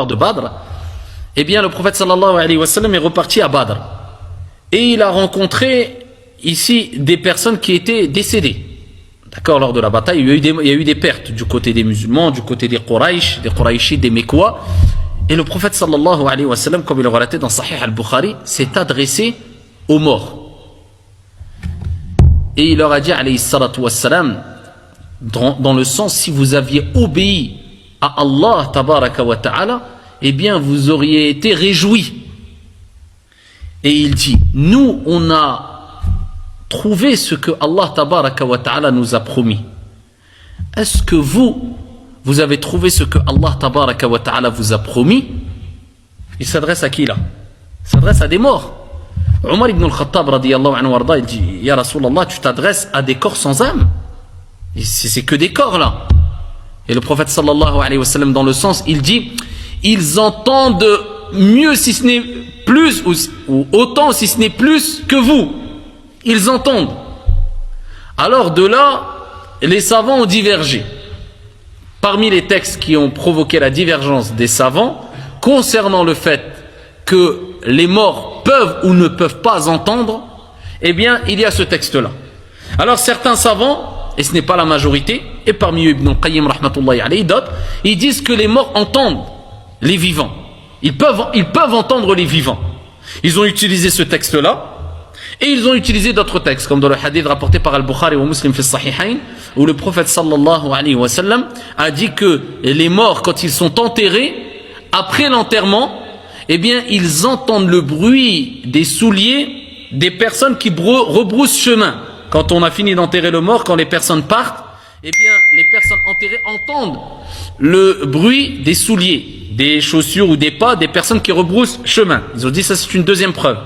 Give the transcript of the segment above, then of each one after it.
de Badr, eh bien le prophète sallallahu alayhi wa sallam est reparti à Badr et il a rencontré ici des personnes qui étaient décédées. D'accord, lors de la bataille, il y a eu des pertes du côté des musulmans, du côté des Quraysh, des Qurayshites, des Mekwa. Et le prophète sallallahu alayhi wa sallam, comme il le relatait dans Sahih al-Bukhari, s'est adressé aux morts. Et il leur a dit alayhi salatu wa salam, dans le sens, si vous aviez obéi à Allah tabaraka wa ta'ala, eh bien vous auriez été réjouis. Et il dit, nous on a trouvé ce que Allah tabaraka wa ta'ala nous a promis. Est-ce que vous avez trouvé ce que Allah tabaraka wa ta'ala vous a promis? Il s'adresse à qui là? Il s'adresse à des morts. Omar ibn al-Khattab radiyallahu anhu warda, il dit, Ya Rasulallah, tu t'adresses à des corps sans âme. C'est que des corps là. Et le prophète sallallahu alayhi wa sallam, dans le sens, il dit, ils entendent mieux si ce n'est plus, ou autant si ce n'est plus que vous. Ils entendent. Alors de là, les savants ont divergé. Parmi les textes qui ont provoqué la divergence des savants, concernant le fait que les morts peuvent ou ne peuvent pas entendre, eh bien, il y a ce texte-là. Alors certains savants, et ce n'est pas la majorité, et parmi eux Ibn al-Qayyim rahmatullahi alayhi, d'autres, ils disent que les morts entendent les vivants. Ils peuvent entendre les vivants. Ils ont utilisé ce texte-là, et ils ont utilisé d'autres textes, comme dans le hadith rapporté par Al-Bukhari ou Muslim fi Sahihayn, où le prophète sallallahu alayhi wa sallam a dit que les morts, quand ils sont enterrés, après l'enterrement, eh bien, ils entendent le bruit des souliers des personnes qui rebroussent chemin. Quand on a fini d'enterrer le mort, quand les personnes partent, eh bien, les personnes enterrées entendent le bruit des souliers, des chaussures ou des pas des personnes qui rebroussent chemin. Ils ont dit ça, c'est une deuxième preuve.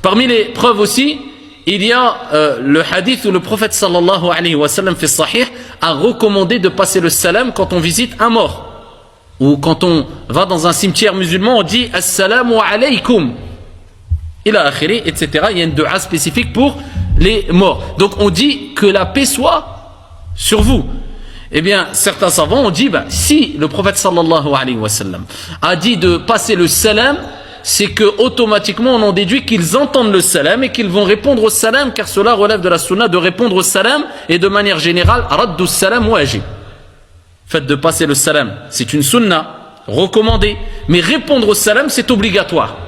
Parmi les preuves aussi, il y a le hadith où le prophète sallallahu alayhi wa sallam fi sahih a recommandé de passer le salam quand on visite un mort. Ou quand on va dans un cimetière musulman, on dit assalamu alaykum. Il a akhiri, etc. Il y a une dua spécifique pour les morts. Donc on dit que la paix soit sur vous. Eh bien, certains savants ont dit, si le prophète sallallahu alayhi wa sallam a dit de passer le salam, c'est que automatiquement on en déduit qu'ils entendent le salam et qu'ils vont répondre au salam, car cela relève de la sunna de répondre au salam, et de manière générale, raddu salam wajib. Fait de passer le salam, c'est une sunna recommandée, mais répondre au salam, c'est obligatoire.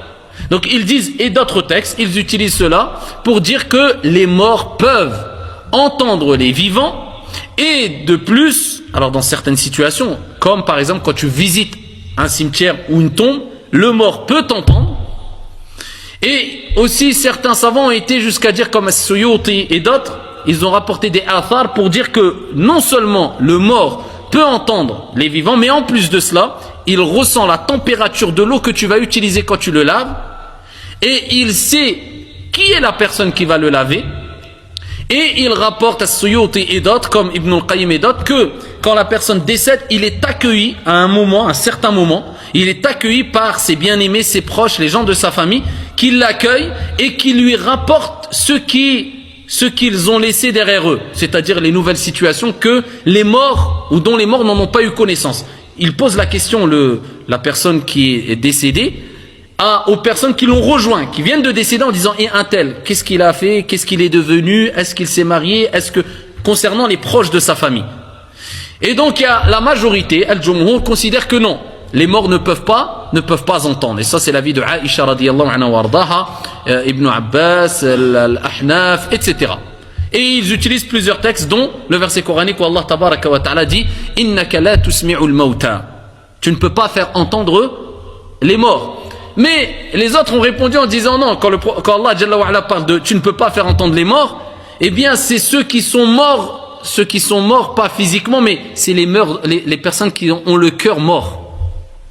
Donc ils disent, et d'autres textes, ils utilisent cela pour dire que les morts peuvent entendre les vivants, et de plus, alors dans certaines situations, comme par exemple quand tu visites un cimetière ou une tombe, le mort peut t'entendre. Et aussi certains savants ont été jusqu'à dire, comme As-Suyuti et d'autres, ils ont rapporté des athars pour dire que non seulement le mort peut entendre les vivants, mais en plus de cela, il ressent la température de l'eau que tu vas utiliser quand tu le laves, et il sait qui est la personne qui va le laver. Et il rapporte à Suyuti et d'autres, comme Ibn al-Qayyim et d'autres, que quand la personne décède, il est accueilli à un certain moment, il est accueilli par ses bien-aimés, ses proches, les gens de sa famille, qui l'accueillent et qui lui rapportent ce qu'ils ont laissé derrière eux, c'est-à-dire les nouvelles situations que les morts, ou dont les morts n'en ont pas eu connaissance. Il pose la question, la personne qui est décédée, aux personnes qui l'ont rejoint, qui viennent de décéder, en disant, et un tel, qu'est-ce qu'il a fait, qu'est-ce qu'il est devenu, est-ce qu'il s'est marié, concernant les proches de sa famille. Et donc il y a la majorité, Al-Jumhur, considère que non, les morts ne peuvent pas entendre. Et ça c'est l'avis de Aïcha radiyallahu anha wardaha, Ibn Abbas, Al-Ahnaf, etc. Et ils utilisent plusieurs textes, dont le verset coranique où Allah tabaraka wa ta'ala dit innaka la tusmi'ul mauta. Tu ne peux pas faire entendre les morts. Mais les autres ont répondu en disant non, quand Allah Jalla wa ala parle de tu ne peux pas faire entendre les morts, eh bien c'est ceux qui sont morts pas physiquement, mais c'est les personnes qui ont le cœur mort.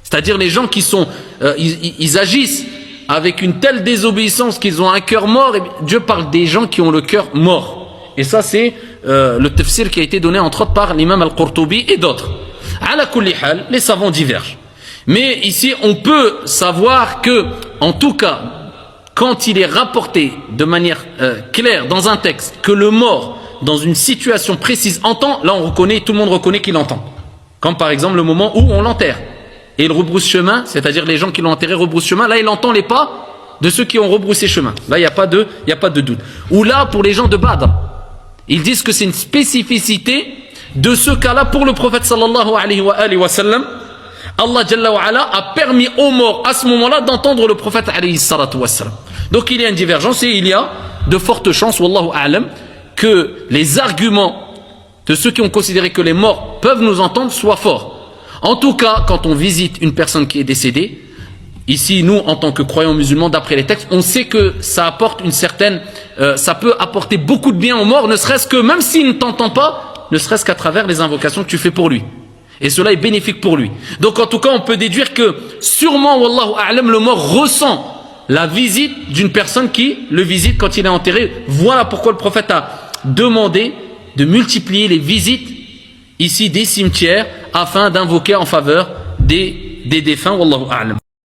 C'est-à-dire les gens qui sont ils agissent avec une telle désobéissance qu'ils ont un cœur mort, et Dieu parle des gens qui ont le cœur mort. Et ça c'est le tafsir qui a été donné entre autres par l'imam Al-Qurtubi et d'autres. Ala kulli hal, les savants divergent. Mais ici, on peut savoir que, en tout cas, quand il est rapporté de manière claire dans un texte que le mort, dans une situation précise, entend, là on reconnaît, tout le monde reconnaît qu'il entend. Comme par exemple le moment où on l'enterre. et il rebrousse chemin, c'est-à-dire les gens qui l'ont enterré rebroussent chemin, là il entend les pas de ceux qui ont rebroussé chemin. Là il n'y a pas de doute. Ou là pour les gens de Badr, ils disent que c'est une spécificité de ce cas-là pour le prophète sallallahu alayhi wa sallam. Allah Jalla wa ala a permis aux morts à ce moment-là d'entendre le prophète alayhi salatu wa sallam. Donc il y a une divergence et il y a de fortes chances, wallahu a'lam, que les arguments de ceux qui ont considéré que les morts peuvent nous entendre soient forts. En tout cas, quand on visite une personne qui est décédée, ici nous en tant que croyants musulmans, d'après les textes, on sait que ça apporte une certaine, ça peut apporter beaucoup de bien aux morts, ne serait-ce que, même s'il ne t'entend pas, ne serait-ce qu'à travers les invocations que tu fais pour lui. Et cela est bénéfique pour lui. Donc en tout cas, on peut déduire que sûrement, wallahu a'lam, le mort ressent la visite d'une personne qui le visite quand il est enterré. Voilà pourquoi le prophète a demandé de multiplier les visites ici des cimetières afin d'invoquer en faveur des défunts. Wallahu a'lam.